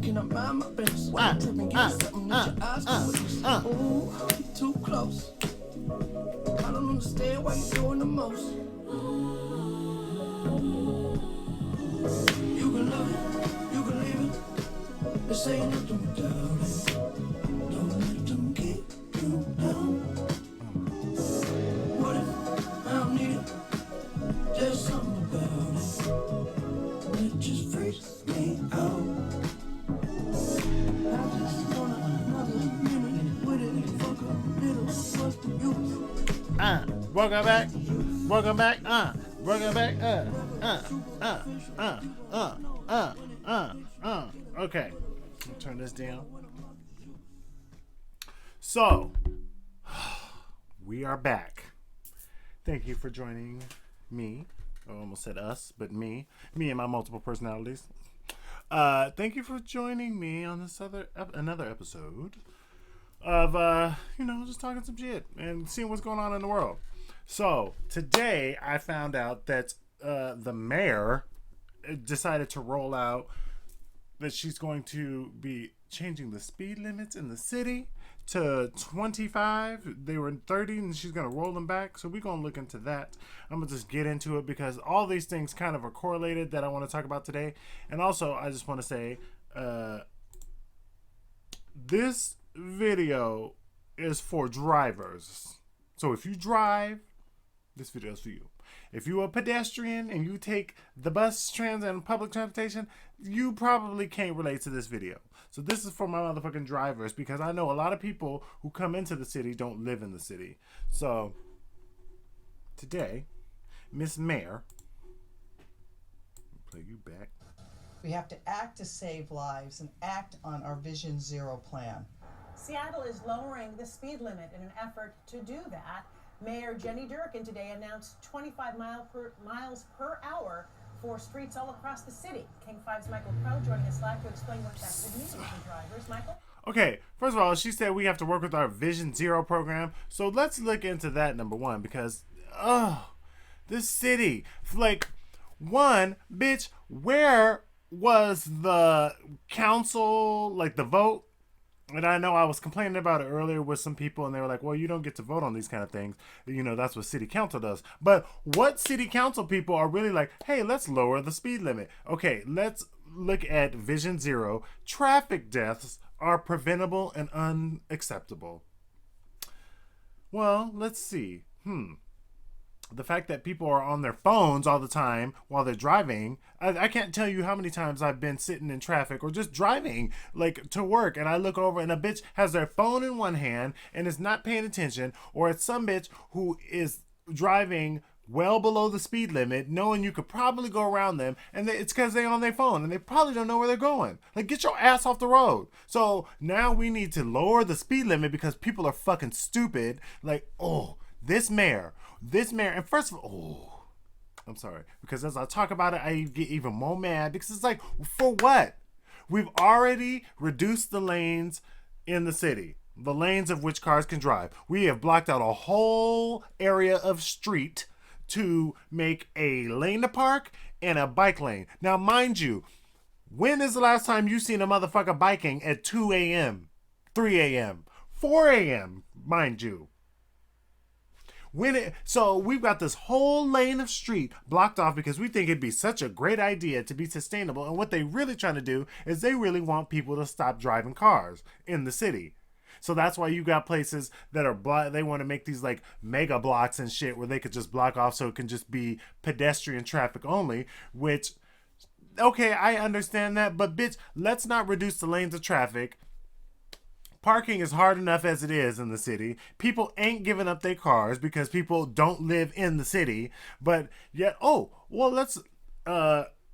Can I mind my business? Tip and give something that your eyes can witness. Ooh, too close. I don't understand why you're doing the most. You can love it, you can leave it. This ain't nothing without it. Don't let them keep you down. What if I don't need it? There's something about it that just freaks me out. I just want another minute with it. Fuck a little, what's the use? Welcome back. Welcome back. Welcome back. Okay. I'll turn this down. So, we are back. Thank you for joining me. I almost said us, but me. Me and my multiple personalities. Thank you for joining me on this another episode of, just talking some shit and seeing what's going on in the world. So, today I found out that the mayor decided to roll out that she's going to be changing the speed limits in the city to 25. They were 30 and she's going to roll them back. So we're going to look into that. I'm going to just get into it because all these things kind of are correlated that I want to talk about today. And also, I just want to say, this video is for drivers. So if you drive, this video is for you. If you're a pedestrian and you take the bus, transit, and public transportation, you probably can't relate to this video. So this is for my motherfucking drivers because I know a lot of people who come into the city don't live in the city. So today, Miss Mayor, I'll play you back. We have to act to save lives and act on our Vision Zero plan. Seattle is lowering the speed limit in an effort to do that. Mayor Jenny Durkan today announced 25 miles per hour for streets all across the city. King 5's Michael Crow joining us live to explain what that would mean for drivers. Michael? Okay, first of all, she said we have to work with our Vision Zero program. So let's look into that, number one, because, this city, like, one, bitch, where was the council, like the vote? And I know I was complaining about it earlier with some people, and they were like, well, you don't get to vote on these kind of things. That's what city council does. But what city council people are really like, hey, let's lower the speed limit. Okay, let's look at Vision Zero. Traffic deaths are preventable and unacceptable. Well, let's see. The fact that people are on their phones all the time while they're driving, I can't tell you how many times I've been sitting in traffic or just driving like to work, and I look over and a bitch has their phone in one hand and is not paying attention, or it's some bitch who is driving well below the speed limit knowing you could probably go around them, and it's because they're on their phone and they probably don't know where they're going. Like, get your ass off the road. So now we need to lower the speed limit because people are fucking stupid. Like, this mayor, and first of all, I'm sorry, because as I talk about it, I get even more mad because it's like, for what? We've already reduced the lanes in the city, the lanes of which cars can drive. We have blocked out a whole area of street to make a lane to park and a bike lane. Now, mind you, when is the last time you seen a motherfucker biking at 2 a.m., 3 a.m., 4 a.m., mind you? So we've got this whole lane of street blocked off because we think it'd be such a great idea to be sustainable. And what they really trying to do is they really want people to stop driving cars in the city. So that's why you got places that are they want to make these like mega blocks and shit where they could just block off so it can just be pedestrian traffic only, which, okay, I understand that, but bitch, let's not reduce the lanes of traffic. Parking is hard enough as it is in the city. People ain't giving up their cars because people don't live in the city. But yet, let's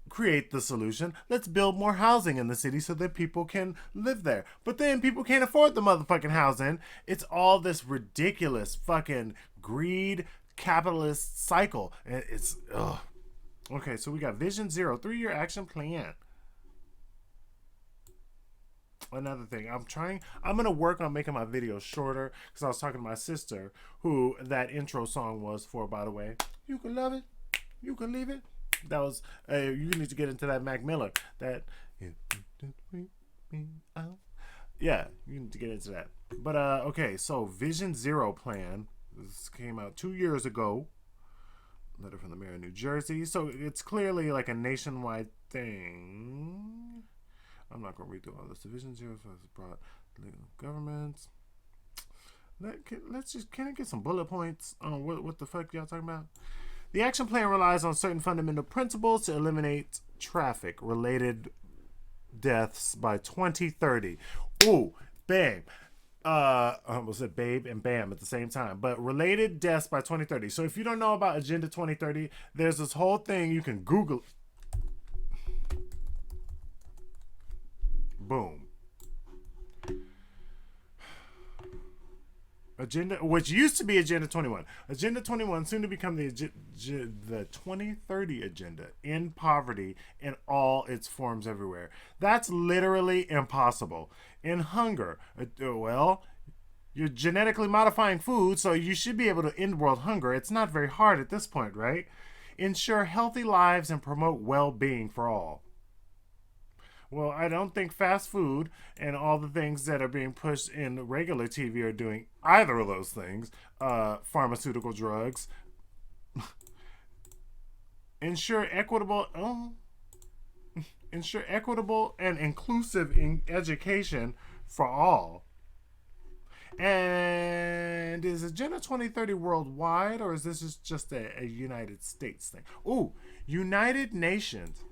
create the solution. Let's build more housing in the city so that people can live there. But then people can't afford the motherfucking housing. It's all this ridiculous fucking greed capitalist cycle. It's, Okay, so we got Vision Zero, 3-year action plan. Another thing, I'm going to work on making my videos shorter because I was talking to my sister who that intro song was for, by the way. You can love it. You can leave it. That was, you need to get into that Mac Miller. That, Yeah, you need to get into that. But okay, so Vision Zero plan. This came out 2 years ago. Letter from the mayor of New Jersey. So it's clearly like a nationwide thing. I'm not gonna read through all this. Vision Zero has brought legal governments. Let's just, can I get some bullet points on what the fuck y'all talking about? The action plan relies on certain fundamental principles to eliminate traffic related deaths by 2030. Ooh, bam. I almost said babe and bam at the same time, but related deaths by 2030. So if you don't know about Agenda 2030, there's this whole thing you can Google. Boom. Agenda, which used to be Agenda 21. Agenda 21 soon to become the 2030 agenda. End poverty in all its forms everywhere. That's literally impossible. In hunger, well, you're genetically modifying food, so you should be able to end world hunger. It's not very hard at this point, right? Ensure healthy lives and promote well-being for all. Well, I don't think fast food and all the things that are being pushed in regular TV are doing either of those things. Pharmaceutical drugs. Ensure equitable and inclusive education for all. And is Agenda 2030 worldwide, or is this just a United States thing? Ooh, United Nations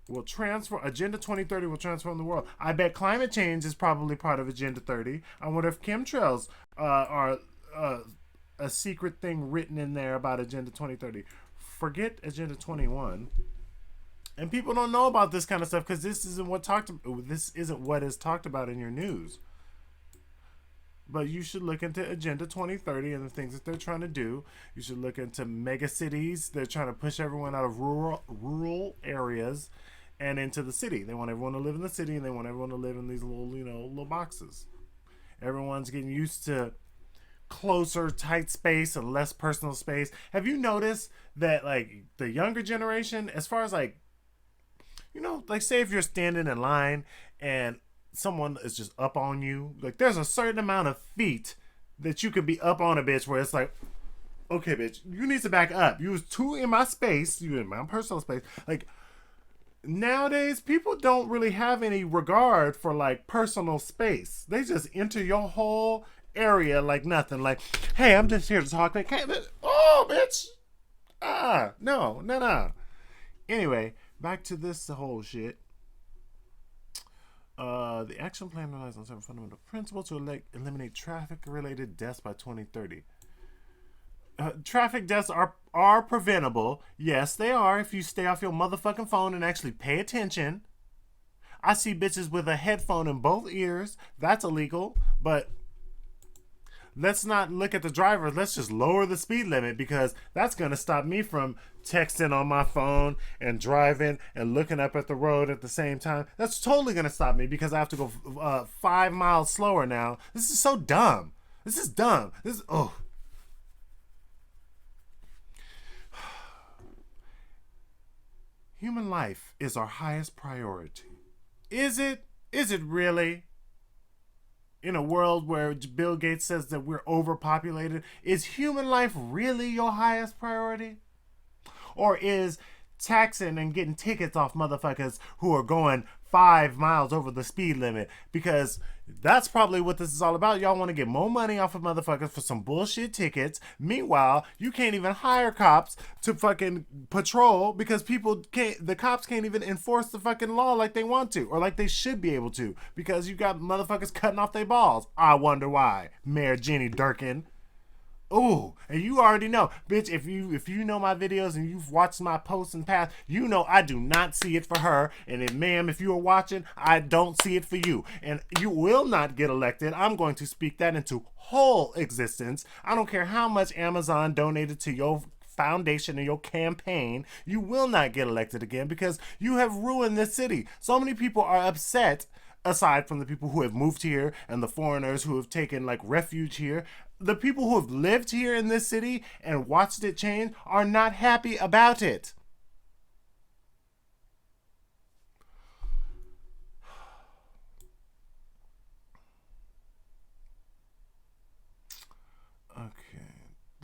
will transform. Agenda 2030 will transform the world. I bet climate change is probably part of Agenda 30. I wonder if chemtrails are a secret thing written in there about Agenda 2030. Forget Agenda 21. And people don't know about this kind of stuff because this isn't what is talked about in your news. But you should look into Agenda 2030 and the things that they're trying to do. You should look into mega cities. They're trying to push everyone out of rural areas and into the city. They want everyone to live in the city, and they want everyone to live in these little boxes. Everyone's getting used to closer, tight space and less personal space. Have you noticed that, like, the younger generation, as far as, like, like, say if you're standing in line and someone is just up on you, like, there's a certain amount of feet that you could be up on a bitch where it's like, okay, bitch, you need to back up. You was too in my space, you in my personal space. Like, nowadays, people don't really have any regard for, like, personal space. They just enter your whole area like nothing. Like, hey, I'm just here to talk. Like, hey, bitch. No. Anyway, back to this whole shit. The action plan relies on several fundamental principles to eliminate traffic-related deaths by 2030. Traffic deaths are preventable. Yes, they are if you stay off your motherfucking phone and actually pay attention. I see bitches with a headphone in both ears. That's illegal. But let's not look at the driver. Let's just lower the speed limit, because that's going to stop me from texting on my phone and driving and looking up at the road at the same time. That's totally going to stop me because I have to go 5 miles slower now. This is so dumb. This is dumb. Human life is our highest priority. Is it? Is it really? In a world where Bill Gates says that we're overpopulated, is human life really your highest priority? Or is taxing and getting tickets off motherfuckers who are going 5 miles over the speed limit? Because that's probably what this is all about. Y'all want to get more money off of motherfuckers for some bullshit tickets. Meanwhile, you can't even hire cops to fucking patrol because the cops can't even enforce the fucking law like they want to, or like they should be able to, because you got motherfuckers cutting off their balls. I wonder why. Mayor Jenny Durkin. Ooh, and you already know, bitch, if you know my videos and you've watched my posts in the past, you know I do not see it for her. And then, ma'am, if you are watching, I don't see it for you. And you will not get elected. I'm going to speak that into whole existence. I don't care how much Amazon donated to your foundation and your campaign. You will not get elected again because you have ruined this city. So many people are upset, aside from the people who have moved here and the foreigners who have taken, like, refuge here. The people who have lived here in this city and watched it change are not happy about it.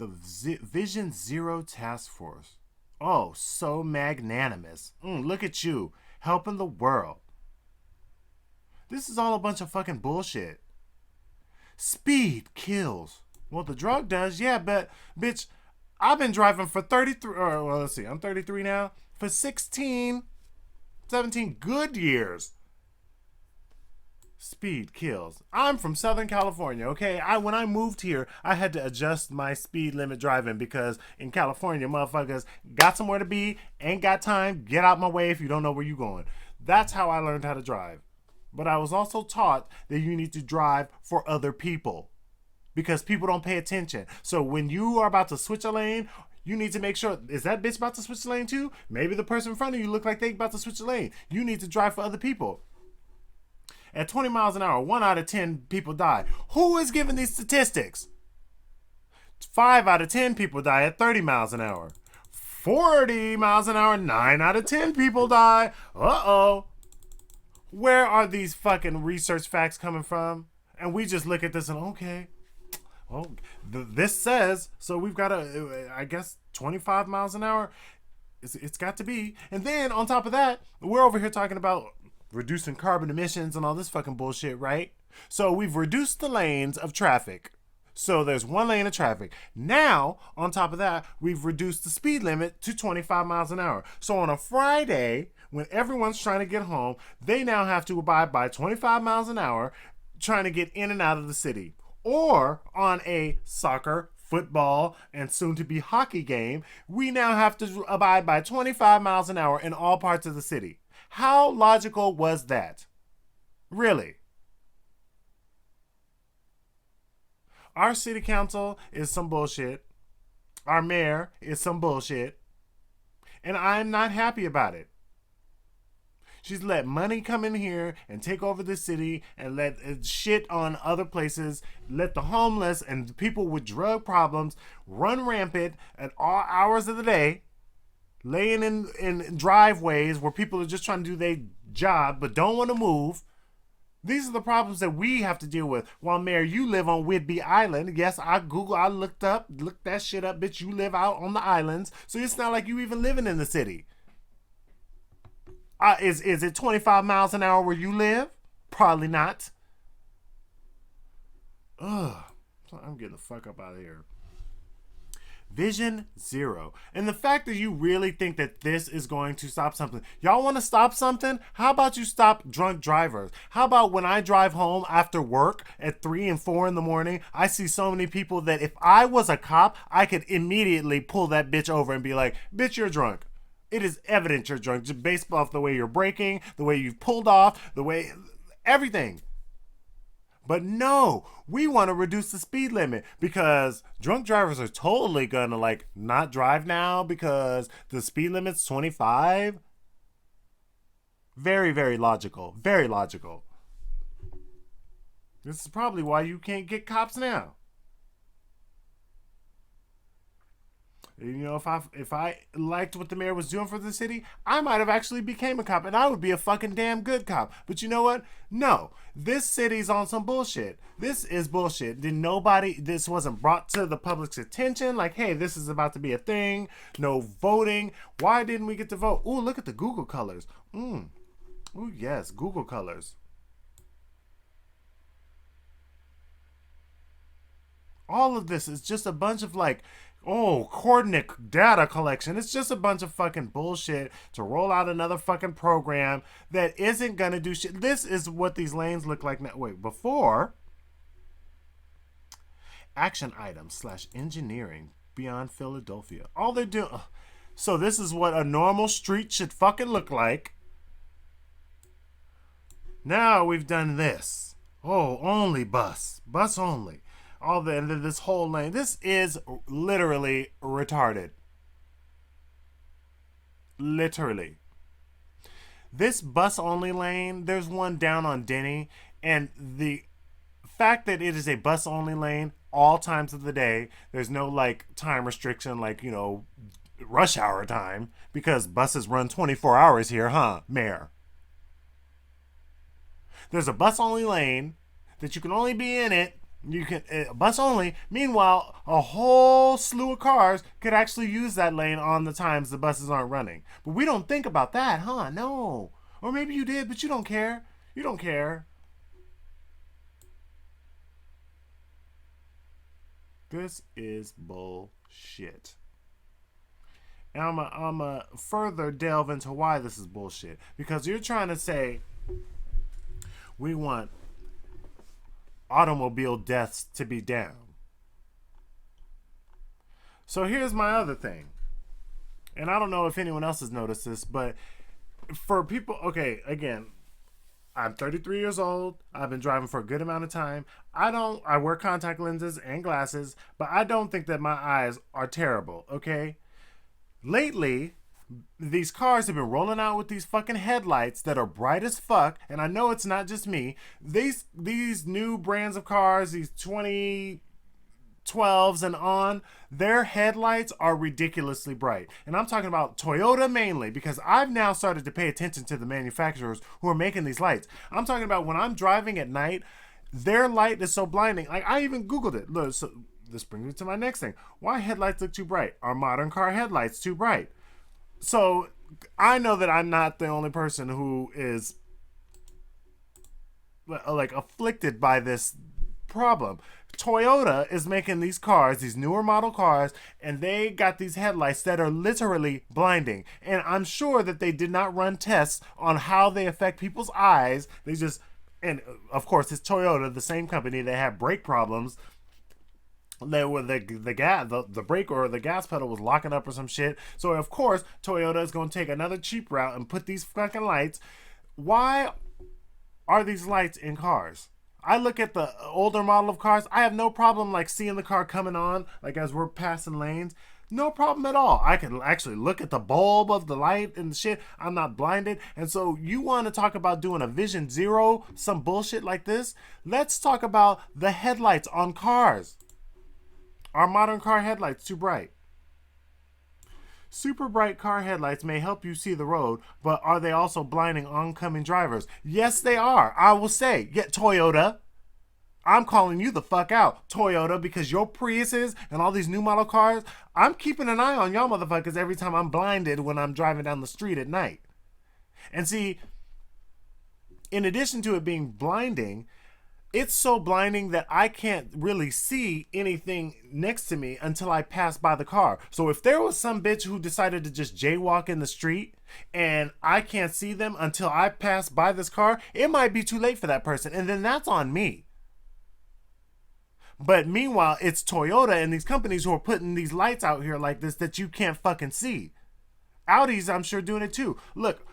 The Vision Zero Task Force. Oh, so magnanimous. Look at you, helping the world. This is all a bunch of fucking bullshit. Speed kills. Well, the drug does, yeah, but, bitch, I've been driving for 33, or, well, let's see, I'm 33 now, for 16, 17 good years. Speed kills. I'm from Southern California, okay? When I moved here, I had to adjust my speed limit driving because in California, motherfuckers got somewhere to be, ain't got time, get out my way if you don't know where you're going. That's how I learned how to drive. But I was also taught that you need to drive for other people because people don't pay attention. So when you are about to switch a lane, you need to make sure, is that bitch about to switch the lane too? Maybe the person in front of you look like they about to switch the lane. You need to drive for other people. At 20 miles an hour, 1 out of 10 people die. Who is giving these statistics? 5 out of 10 people die at 30 miles an hour. 40 miles an hour, 9 out of 10 people die. Uh-oh. Where are these fucking research facts coming from? And we just look at this and, okay, well, this says, so we've got I guess, 25 miles an hour. It's got to be. And then, on top of that, we're over here talking about reducing carbon emissions and all this fucking bullshit, right? So we've reduced the lanes of traffic. So there's 1 lane of traffic. Now, on top of that, we've reduced the speed limit to 25 miles an hour. So on a Friday, when everyone's trying to get home, they now have to abide by 25 miles an hour trying to get in and out of the city. Or on a soccer, football, and soon-to-be hockey game, we now have to abide by 25 miles an hour in all parts of the city. How logical was that? Really? Our city council is some bullshit. Our mayor is some bullshit. And I'm not happy about it. She's let money come in here and take over the city and let shit on other places, let the homeless and people with drug problems run rampant at all hours of the day, laying in driveways where people are just trying to do their job but don't want to move. These are the problems that we have to deal with. While, Mayor, you live on Whidbey Island. Yes, I looked that shit up, bitch. You live out on the islands. So it's not like you even living in the city. Is it 25 miles an hour where you live? Probably not. Ugh. I'm getting the fuck up out of here. Vision Zero. And the fact that you really think that this is going to stop something. Y'all want to stop something? How about you stop drunk drivers? How about when I drive home after work at 3 and 4 in the morning, I see so many people that if I was a cop, I could immediately pull that bitch over and be like, bitch, you're drunk. It is evident you're drunk, just based off the way you're braking, the way you've pulled off, the way, everything. But no, we want to reduce the speed limit because drunk drivers are totally gonna like not drive now because the speed limit's 25. Very, very logical. Very logical. This is probably why you can't get cops now. You know, if I liked what the mayor was doing for the city, I might have actually became a cop and I would be a fucking damn good cop. But you know what? No, this city's on some bullshit. This is bullshit. This wasn't brought to the public's attention. Like, hey, this is about to be a thing. No voting. Why didn't we get to vote? Ooh, look at the Google colors. Ooh, yes, Google colors. All of this is just a bunch of like, coordinate data collection. It's just a bunch of fucking bullshit to roll out another fucking program that isn't gonna do shit. This is what these lanes look like now. Wait, before action items / engineering beyond Philadelphia. All they're doing. So this is what a normal street should fucking look like. Now we've done this. Only bus only. And then this whole lane. This is literally retarded. Literally. This bus only lane, there's one down on Denny, and the fact that it is a bus only lane all times of the day, there's no like time restriction like, you know, rush hour time, because buses run 24 hours here, huh, Mayor? There's a bus only lane that you can only be in it You can bus only. Meanwhile, a whole slew of cars could actually use that lane on the times the buses aren't running. But we don't think about that, huh? No. Or maybe you did, but you don't care. You don't care. This is bullshit. And I'm a further delve into why this is bullshit. Because you're trying to say we want automobile deaths to be down. So here's my other thing. And I don't know if anyone else has noticed this, but for people, okay, again, I'm 33 years old. I've been driving for a good amount of time. I wear contact lenses and glasses, but I don't think that my eyes are terrible, okay? Lately, these cars have been rolling out with these fucking headlights that are bright as fuck, and I know it's not just me. These new brands of cars, these 2012s and on, their headlights are ridiculously bright. And I'm talking about Toyota mainly, because I've now started to pay attention to the manufacturers who are making these lights. I'm talking about when I'm driving at night, their light is so blinding. Like, I even Googled it. Look, so this brings me to my next thing. Why headlights look too bright? Are modern car headlights too bright? So I know that I'm not the only person who is like afflicted by this problem. Toyota is making these cars, these newer model cars, and they got these headlights that are literally blinding. And I'm sure that they did not run tests on how they affect people's eyes. They just, and of course it's Toyota, the same company that had brake problems. They were the brake or the gas pedal was locking up or some shit. So of course Toyota is going to take another cheap route and put these fucking lights. Why are these lights in cars? I look at the older model of cars. I have no problem like seeing the car coming on, like as we're passing lanes. No problem at all. I can actually look at the bulb of the light and the shit. I'm not blinded. And so you want to talk about doing a Vision Zero, some bullshit like this? Let's talk about the headlights on cars. Are modern car headlights too bright? Super bright car headlights may help you see the road, but are they also blinding oncoming drivers? Yes, they are. I will say, yeah, Toyota, I'm calling you the fuck out, Toyota, because your Priuses and all these new model cars, I'm keeping an eye on y'all motherfuckers every time I'm blinded when I'm driving down the street at night. And see, in addition to it being blinding, it's so blinding that I can't really see anything next to me until I pass by the car. So if there was some bitch who decided to just jaywalk in the street and I can't see them until I pass by this car, it might be too late for that person. And then that's on me. But meanwhile, it's Toyota and these companies who are putting these lights out here like this that you can't fucking see. Audi's, I'm sure, doing it too. Look.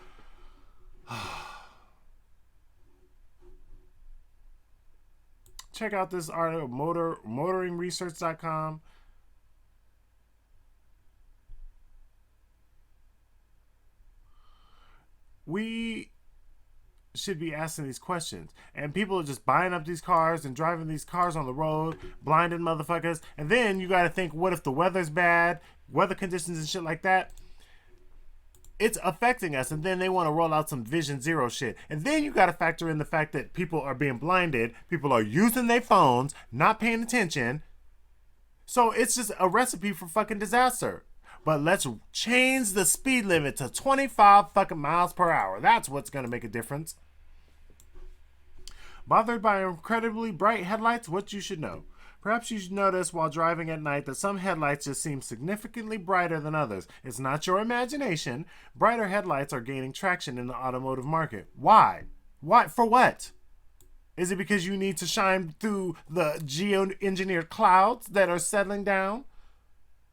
Check out this article, motoringresearch.com. We should be asking these questions. And people are just buying up these cars and driving these cars on the road, blinded motherfuckers. And then you got to think, what if the weather's bad, weather conditions and shit like that? It's affecting us, and then they want to roll out some Vision Zero shit. And then you got to factor in the fact that people are being blinded, people are using their phones, not paying attention. So it's just a recipe for fucking disaster. But let's change the speed limit to 25 fucking miles per hour. That's what's going to make a difference. Bothered by incredibly bright headlights? What you should know. Perhaps you should notice while driving at night that some headlights just seem significantly brighter than others. It's not your imagination. Brighter headlights are gaining traction in the automotive market. Why? Why? For what? Is it because you need to shine through the geoengineered clouds that are settling down?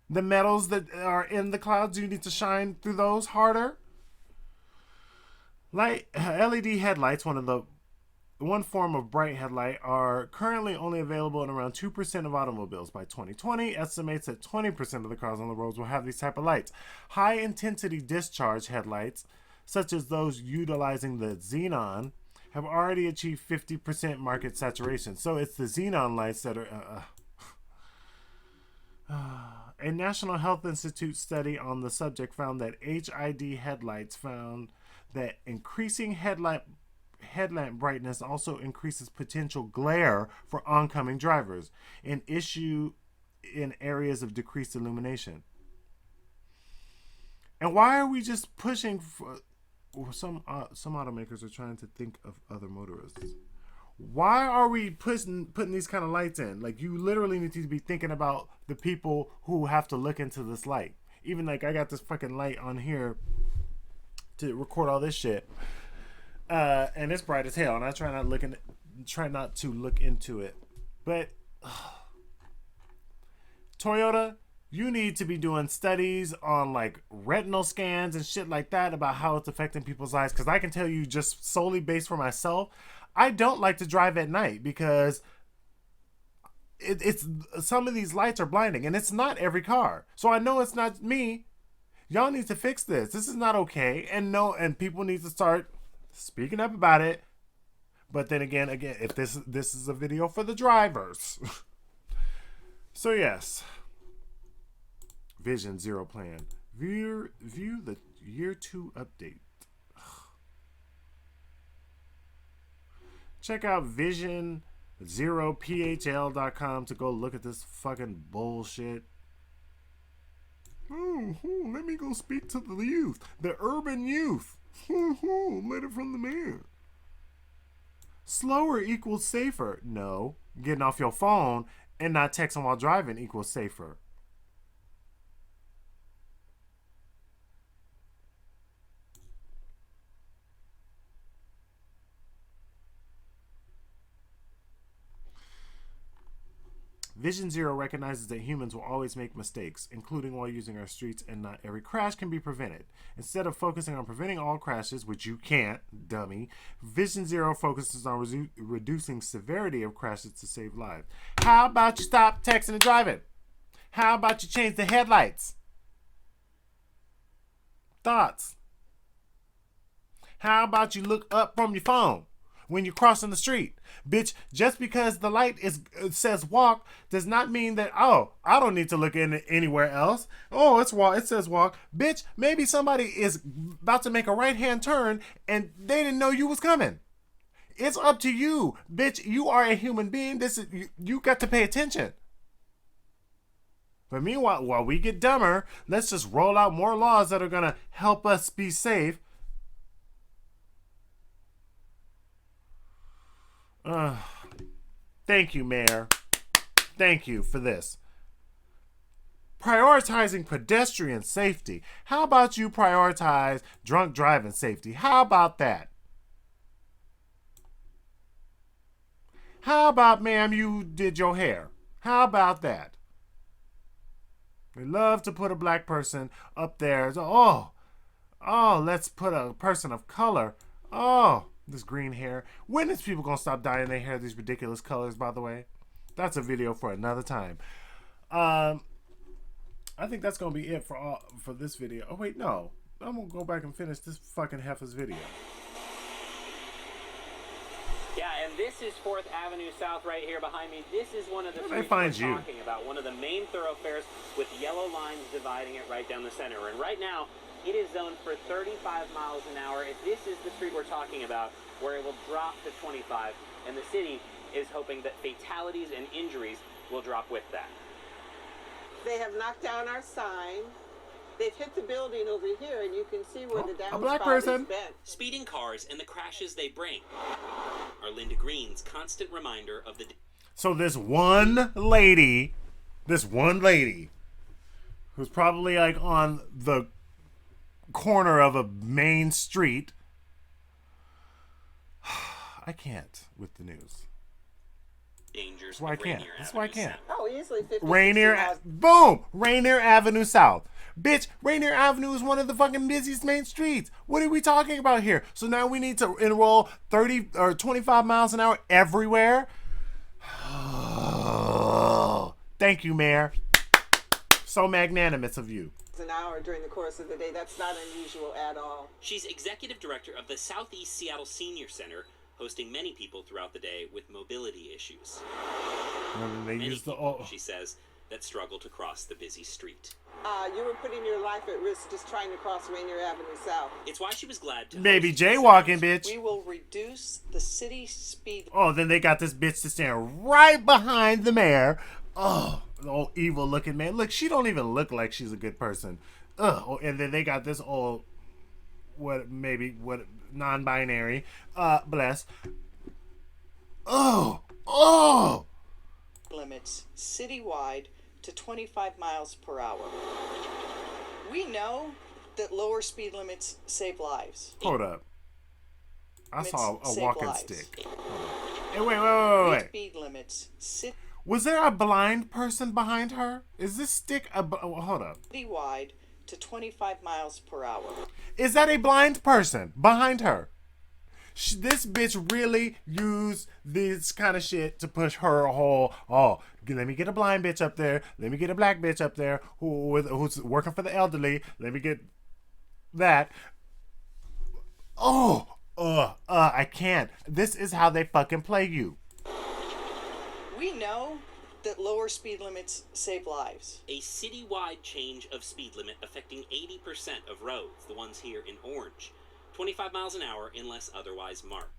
The metals that are in the clouds, you need to shine through those harder? LED headlights, one form of bright headlight, are currently only available in around 2% of automobiles. By 2020, estimates that 20% of the cars on the roads will have these type of lights. High-intensity discharge headlights, such as those utilizing the xenon, have already achieved 50% market saturation. So it's the xenon lights that are... A National Health Institute study on the subject found that HID headlights found that increasing headlamp brightness also increases potential glare for oncoming drivers, an issue in areas of decreased illumination. And why are we just pushing for some automakers are trying to think of other motorists? Why are we putting these kind of lights in? Like, you literally need to be thinking about the people who have to look into this light. Even like I got this fucking light on here to record all this shit, and it's bright as hell. And I try not to look into it. But Toyota, you need to be doing studies on like retinal scans and shit like that about how it's affecting people's eyes. Because I can tell you, just solely based for myself, I don't like to drive at night because it's some of these lights are blinding, and it's not every car. So I know it's not me. Y'all need to fix this. This is not okay, and people need to start speaking up about it. But then again, if this is a video for the drivers. So yes, Vision Zero plan. View the year 2 update. Check out visionzerophl.com to go look at this fucking bullshit. Let me go speak to the youth, the urban youth. Letter from the mayor. Slower equals safer. No, getting off your phone and not texting while driving equals safer. Vision Zero recognizes that humans will always make mistakes, including while using our streets, and not every crash can be prevented. Instead of focusing on preventing all crashes, which you can't, dummy, Vision Zero focuses on reducing severity of crashes to save lives. How about you stop texting and driving? How about you change the headlights? Thoughts? How about you look up from your phone when you're crossing the street? Bitch, just because the light says walk does not mean that, oh, I don't need to look in anywhere else. Oh, it says walk. Bitch, maybe somebody is about to make a right-hand turn and they didn't know you was coming. It's up to you. Bitch, you are a human being. You got to pay attention. But meanwhile, while we get dumber, let's just roll out more laws that are going to help us be safe. Thank you, Mayor. Thank you for this. Prioritizing pedestrian safety. How about you prioritize drunk driving safety? How about that? How about, ma'am, you did your hair? How about that? They love to put a black person up there. Oh, let's put a person of color. Oh, this green hair. When is people gonna stop dyeing their hair these ridiculous colors, by the way? That's a video for another time. I think that's gonna be it for this video. Oh wait, no. I'm gonna go back and finish this fucking heifer's video. Yeah, and this is 4th Avenue South right here behind me. This is one of the streets we're talking about. One of the main thoroughfares with yellow lines dividing it right down the center. And right now, it is zoned for 35 miles an hour. If this is the street we're talking about, where it will drop to 25, and the city is hoping that fatalities and injuries will drop with that. They have knocked down our sign. They've hit the building over here, and you can see where the a black person. Is bent. Speeding cars and the crashes they bring are Linda Green's constant reminder of the... So this one lady, who's probably like on the corner of a main street. I can't with the news. Dangers. That's why I can't. That's why I can't. Oh, easily 50. Boom! Rainier Avenue South. Bitch, Rainier Avenue is one of the fucking busiest main streets. What are we talking about here? So now we need to enroll 30 or 25 miles an hour everywhere? Thank you, Mayor. So magnanimous of you. An hour during the course of the day. That's not unusual at all. She's executive director of the Southeast Seattle Senior Center, hosting many people throughout the day with mobility issues. And they Many use the people, she says, that struggle to cross the busy street. You were putting your life at risk just trying to cross Rainier Avenue South. It's why she was glad to Baby host jaywalking, bitch. We will reduce the city speed. Oh, then they got this bitch to stand right behind the mayor. Oh, the old evil looking man. Look, she don't even look like she's a good person. Ugh. And then they got this old, what non-binary. Bless. Oh. Limits citywide to 25 miles per hour. We know that lower speed limits save lives. Hold up. I saw a Save walking lives. stick. Hey, wait. Speed limits Was there a blind person behind her? Is this stick hold up. citywide to 25 miles per hour. Is that a blind person behind her? This bitch really used this kind of shit to push her whole, let me get a blind bitch up there. Let me get a black bitch up there who's working for the elderly. Let me get that. I can't. This is how they fucking play you. We know that lower speed limits save lives. A citywide change of speed limit affecting 80% of roads, the ones here in orange. 25 miles an hour unless otherwise marked.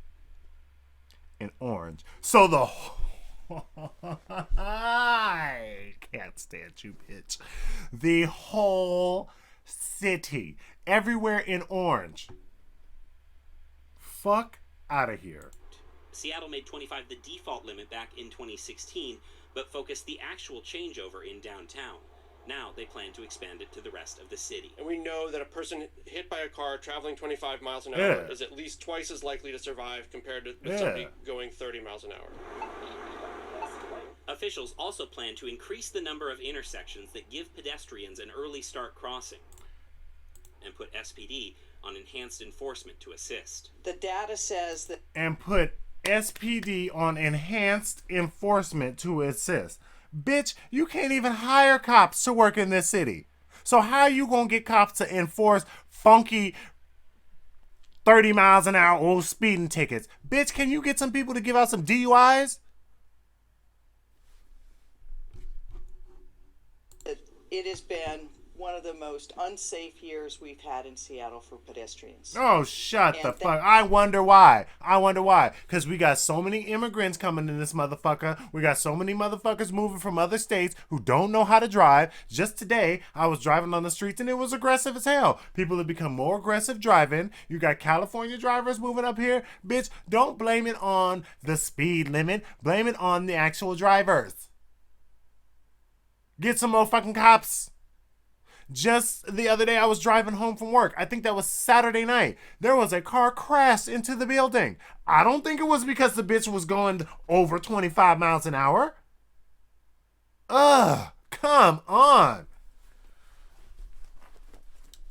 In orange. So I can't stand you, bitch. The whole city, everywhere in orange. Fuck out of here. Seattle made 25 the default limit back in 2016, but focused the actual changeover in downtown. Now they plan to expand it to the rest of the city. And we know that a person hit by a car traveling 25 miles an hour is at least twice as likely to survive compared to somebody going 30 miles an hour. Officials also plan to increase the number of intersections that give pedestrians an early start crossing and put SPD on enhanced enforcement to assist. The data says that... And put SPD on enhanced enforcement to assist. Bitch, you can't even hire cops to work in this city. So how you gonna get cops to enforce funky 30 miles an hour old speeding tickets? Bitch, can you get some people to give out some DUIs? It has been one of the most unsafe years we've had in Seattle for pedestrians. Oh, shut the fuck. I wonder why. Because we got so many immigrants coming in this motherfucker. We got so many motherfuckers moving from other states who don't know how to drive. Just today, I was driving on the streets and it was aggressive as hell. People have become more aggressive driving. You got California drivers moving up here. Bitch, don't blame it on the speed limit. Blame it on the actual drivers. Get some more fucking cops. Just the other day, I was driving home from work. I think that was Saturday night. There was a car crashed into the building. I don't think it was because the bitch was going over 25 miles an hour. Come on.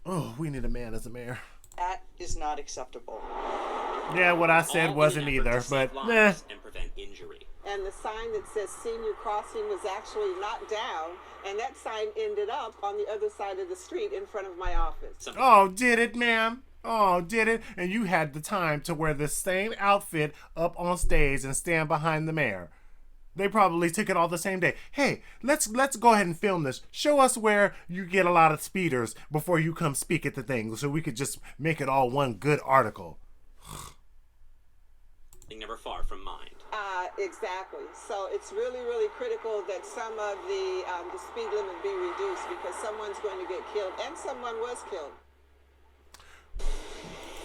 Oh, we need a man as a mayor. That is not acceptable. Yeah, what I said wasn't either, but and prevent injury. And the sign that says senior crossing was actually knocked down, and that sign ended up on the other side of the street in front of my office. Oh, did it, ma'am? Oh, did it? And you had the time to wear the same outfit up on stage and stand behind the mayor. They probably took it all the same day. Hey, let's go ahead and film this. Show us where you get a lot of speeders before you come speak at the thing so we could just make it all one good article. Never far from mind. Exactly. So it's really, really critical that some of the speed limit be reduced because someone's going to get killed, and someone was killed.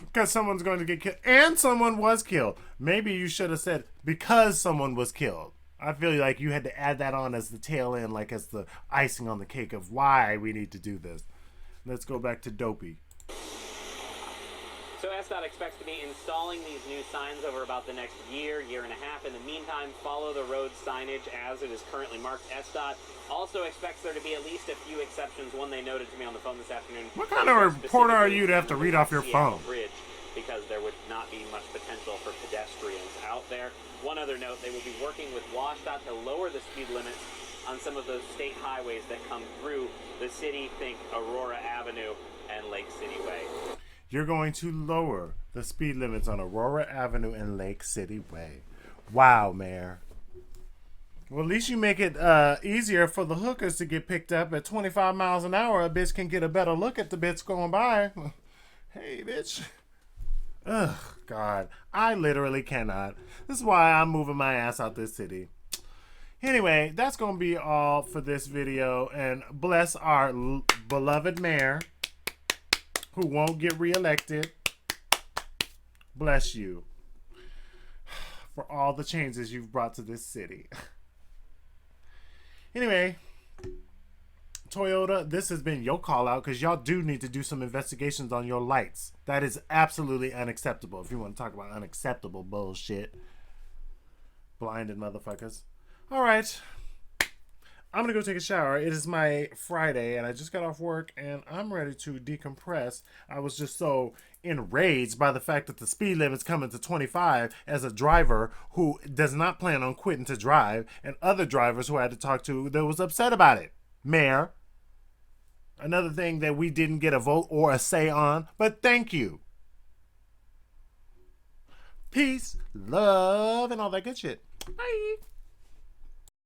Because someone's going to get killed, and someone was killed. Maybe you should have said because someone was killed. I feel like you had to add that on as the tail end, like as the icing on the cake of why we need to do this. Let's go back to Dopey. So SDOT expects to be installing these new signs over about the next year and a half. In the meantime, follow the road signage as it is currently marked. SDOT also expects there to be at least a few exceptions. One they noted to me on the phone this afternoon. What kind of reporter are you to have to read off your phone? Bridge, because there would not be much potential for pedestrians out there. One other note, they will be working with WashDOT to lower the speed limits on some of those state highways that come through the city. Think Aurora Avenue and Lake City Way. You're going to lower the speed limits on Aurora Avenue and Lake City Way. Wow, Mayor. Well, at least you make it easier for the hookers to get picked up at 25 miles an hour. A bitch can get a better look at the bitch going by. Hey, bitch. Ugh, God. I literally cannot. This is why I'm moving my ass out this city. Anyway, that's going to be all for this video. And bless our beloved mayor who won't get reelected. Bless you for all the changes you've brought to this city. Anyway, Toyota, this has been your call out because y'all do need to do some investigations on your lights. That is absolutely unacceptable. If you want to talk about unacceptable bullshit. Blinded motherfuckers. All right. I'm going to go take a shower. It is my Friday and I just got off work and I'm ready to decompress. I was just so enraged by the fact that the speed limit's coming to 25 as a driver who does not plan on quitting to drive, and other drivers who I had to talk to that was upset about it. Mayor. Another thing that we didn't get a vote or a say on, but thank you. Peace, love, and all that good shit. Bye.